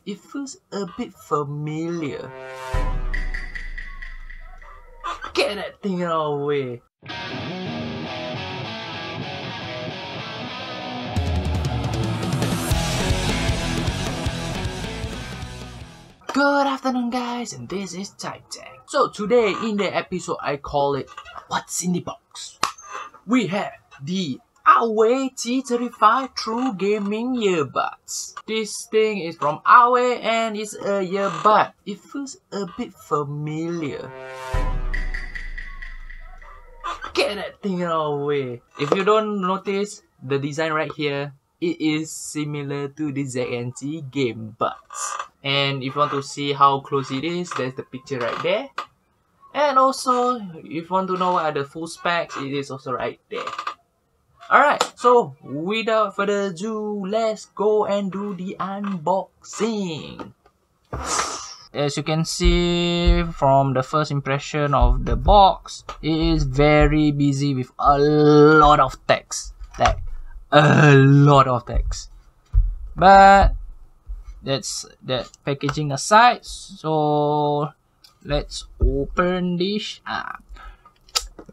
it feels a bit familiar. Get that thing out of the way. Good afternoon guys, and this is Titan. So today in the episode I call it What's in the Box? We have the Awei T35 True Gaming Earbuds. This thing is from Awei and it's a earbud. It feels a bit familiar. Get that thing out of the way. If you don't notice the design right here, it is similar to the ZNT Gamebuds. And if you want to see how close it is, there's the picture right there. And also, if you want to know what are the full specs, it is also right there. Alright, so without further ado, let's go and do the unboxing. As you can see from the first impression of the box, it is very busy with a lot of text. Like, a lot of text. But that's that packaging aside, so let's open this up.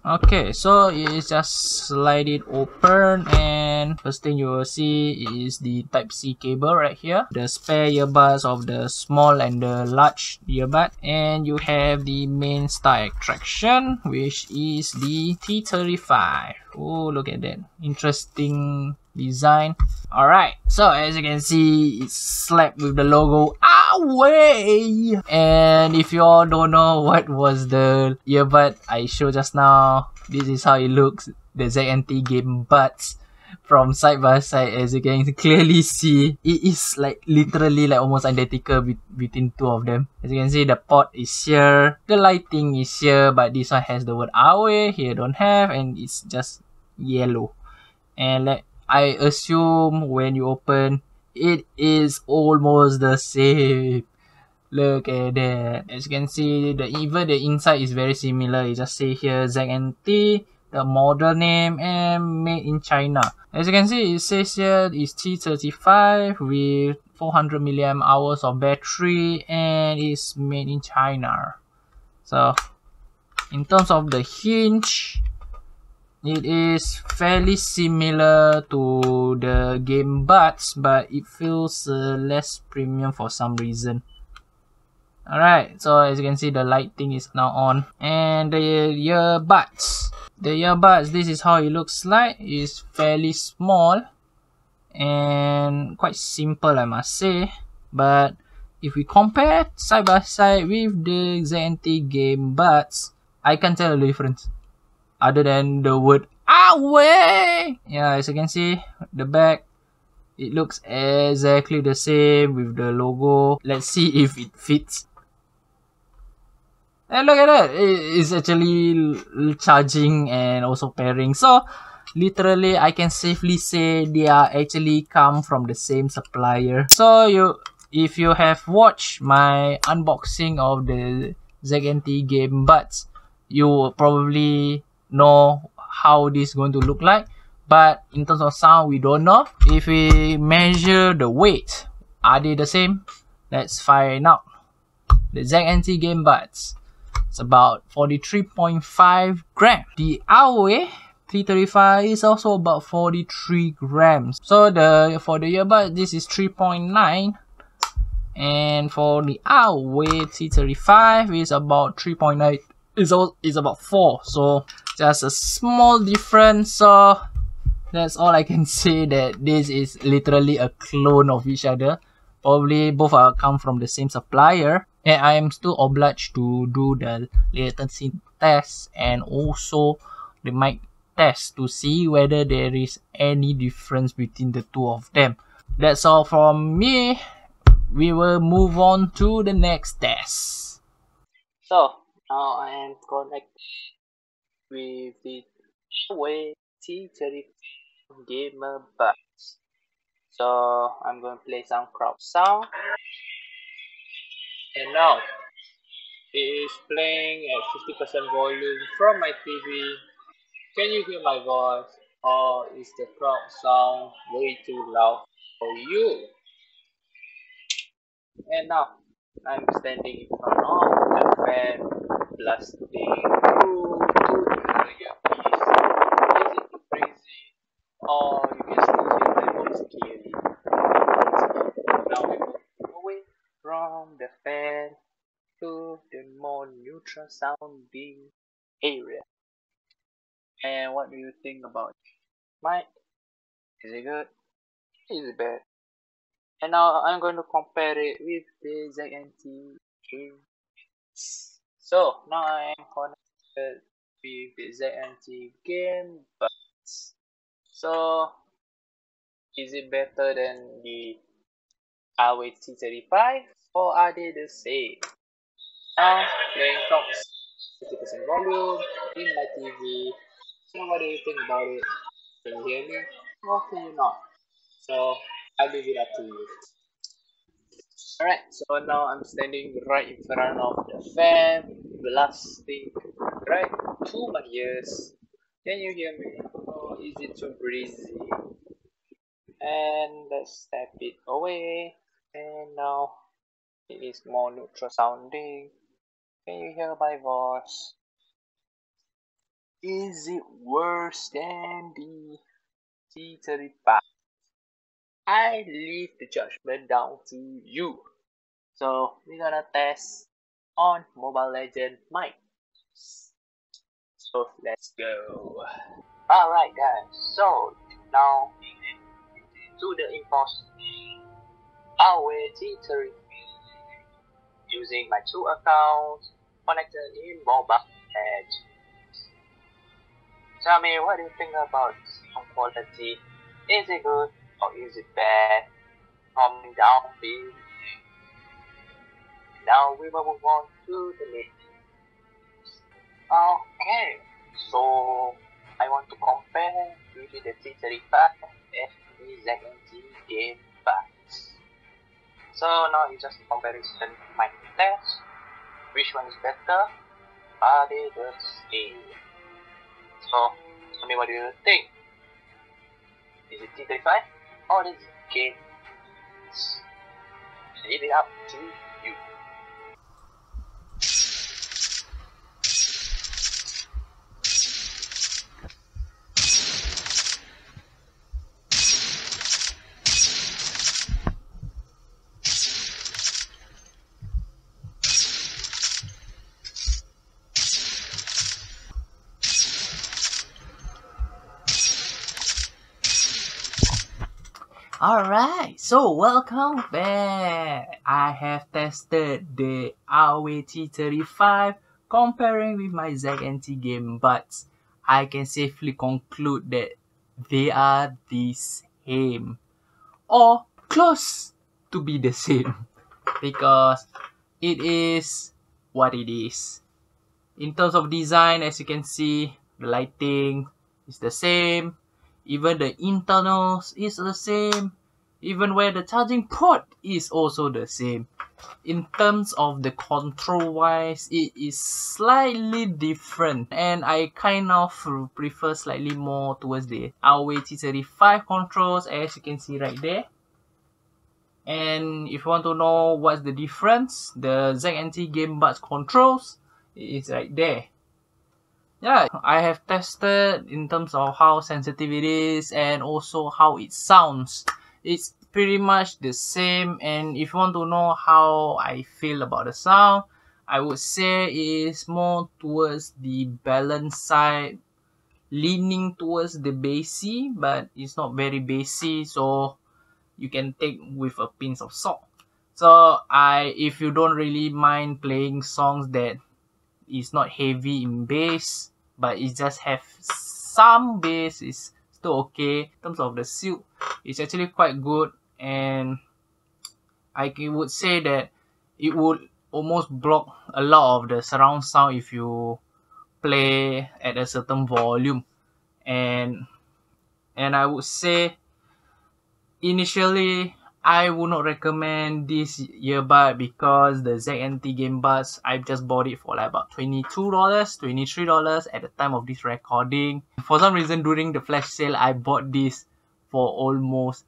Okay, so you just slide it open, and first thing you will see is the Type-C cable right here, the spare earbuds of the small and the large earbud, and you have the main star attraction, which is the T35. Oh, look at that interesting design. Alright, so as you can see, it's slapped with the logo Awei. And if you all don't know what was the earbud I showed just now, this is how it looks. The ZNT Gamebuds from side by side. As you can clearly see, it is like literally like almost identical between two of them. As you can see, the port is here, the lighting is here, but this one has the word Awei, here don't have, and it's just yellow. And like I assume when you open, it is almost the same. Look at that. As you can see, even the inside is very similar. It just say here ZNT, the model name, and made in China. As you can see, it says here it's T35 with 400 milliamp hours of battery, and it's made in China. So in terms of the hinge, it is fairly similar to the Gamebuds, but it feels less premium for some reason. Alright, so as you can see, the lighting is now on. And the earbuds. The earbuds, this is how it looks like. It's fairly small and quite simple, I must say. But if we compare side by side with the ZNT Gamebuds, I can't tell the difference other than the word Awei. Yeah, as you can see, the back, it looks exactly the same with the logo. Let's see if it fits. And look at that, it's actually charging and also pairing. So literally I can safely say they are actually come from the same supplier. So if you have watched my unboxing of the ZNT Gamebuds, you will probably know how this is going to look like. But in terms of sound, we don't know. If we measure the weight, are they the same? Let's find out. The ZNT Gamebuds, it's about 43.5 grams. The Awei T35 is also about 43 grams. So for the earbud, this is 3.9. And for the Awei T35 is about 3.9. It's about 4. So just a small difference. So that's all I can say, that this is literally a clone of each other. Probably both are come from the same supplier. And I am still obliged to do the latency test and also the mic test to see whether there is any difference between the two of them. That's all from me. We will move on to the next test. So now I am connected with the Awei T35 Gamebuds. So I'm going to play some crowd sound. And now it is playing at 50% volume from my TV. Can you hear my voice, or is the crowd sound way too loud for you? And now I'm standing in front of the fan, blasting through to the earpiece. Is it too crazy? Or you can still hear my voice clearly? Now we move away from the fan to the more neutral sounding area. And what do you think about it? Mike? Is it good? Is it bad? And now I'm going to compare it with the ZNT Gamebuds. So now I am connected with the ZNT Gamebuds. So is it better than the Awei T35 or are they the same? Now playing songs, 50% volume in my TV. So what do you think about it? Can you hear me or can you not? So I'll leave it up to you. Alright, so now I'm standing right in front of the fan, blasting right to my ears. Can you hear me? Or is it too breezy? And let's step it away. And now it is more neutral sounding. Can you hear my voice? Is it worse than the T35? I leave the judgment down to you. So we're gonna test on Mobile Legend mic. So let's go. Alright guys, so now to the imposing Awei T35 using my two accounts connected in mobile edge. Tell me what do you think about sound quality? Is it good or is it bad? Comment down below. Now we will move on to the next. Okay, so I want to compare between the T35 and the ZNT Gamebuds. So now it's just a comparison mic test. Which one is better? Are they the same? So tell me what do you think? Is it T35 or is it Gamebuds? Leave it up to you. Alright, so welcome back. I have tested the Awei T35 comparing with my ZNT Gamebuds. I can safely conclude that they are the same or close to be the same because it is what it is. In terms of design, as you can see, the lighting is the same. Even the internals is the same. Even where the charging port is also the same. In terms of the control wise, it is slightly different. And I kind of prefer slightly more towards the Awei T35 controls, as you can see right there. And if you want to know what's the difference, the ZNT Gamebuds controls is right there. Yeah, I have tested in terms of how sensitive it is and also how it sounds. It's pretty much the same, and if you want to know how I feel about the sound, I would say it is more towards the balanced side, leaning towards the bassy, but it's not very bassy, so you can take with a pinch of salt. So if you don't really mind playing songs that is not heavy in bass, but it just have some bass, is still okay. In terms of the silk, it's actually quite good, and I would say that it would almost block a lot of the surround sound if you play at a certain volume. And I would say initially I would not recommend this earbud because the ZNT Gamebuds, I just bought it for like about $22, $23 at the time of this recording. For some reason during the flash sale, I bought this for almost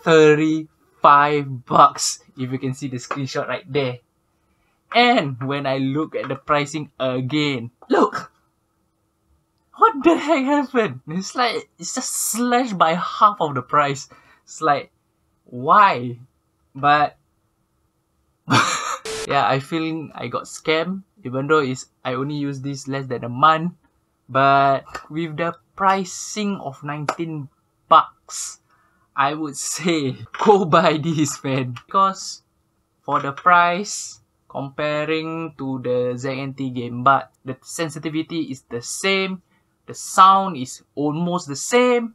$35. $5 if you can see the screenshot right there. And when I look at the pricing again, look, what the heck happened? It's like, it's just slashed by half of the price. It's like, why? But yeah, I feel I got scammed, even though I only use this less than a month. But with the pricing of $19, I would say go buy this, man. Because for the price, comparing to the ZNT Gamebuds, the sensitivity is the same, the sound is almost the same,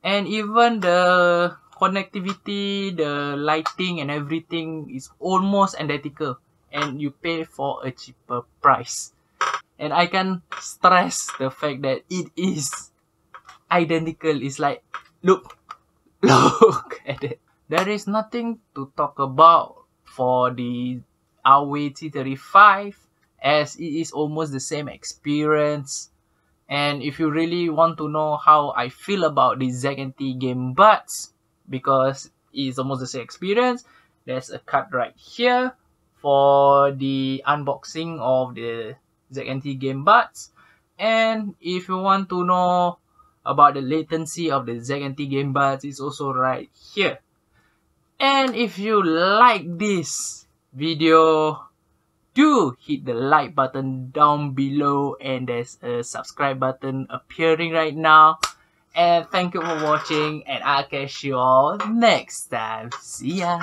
and even the connectivity, the lighting and everything is almost identical, and you pay for a cheaper price. And I can stress the fact that it is identical. It's like, look at it. There is nothing to talk about for the Awei T35, as it is almost the same experience. And if you really want to know how I feel about the ZNT Gamebuds, because it's almost the same experience, there's a card right here for the unboxing of the ZNT Gamebuds. And if you want to know about the latency of the ZNT Gamebuds, it's also right here. And if you like this video, do hit the like button down below, and there's a subscribe button appearing right now. And thank you for watching, and I'll catch you all next time. See ya!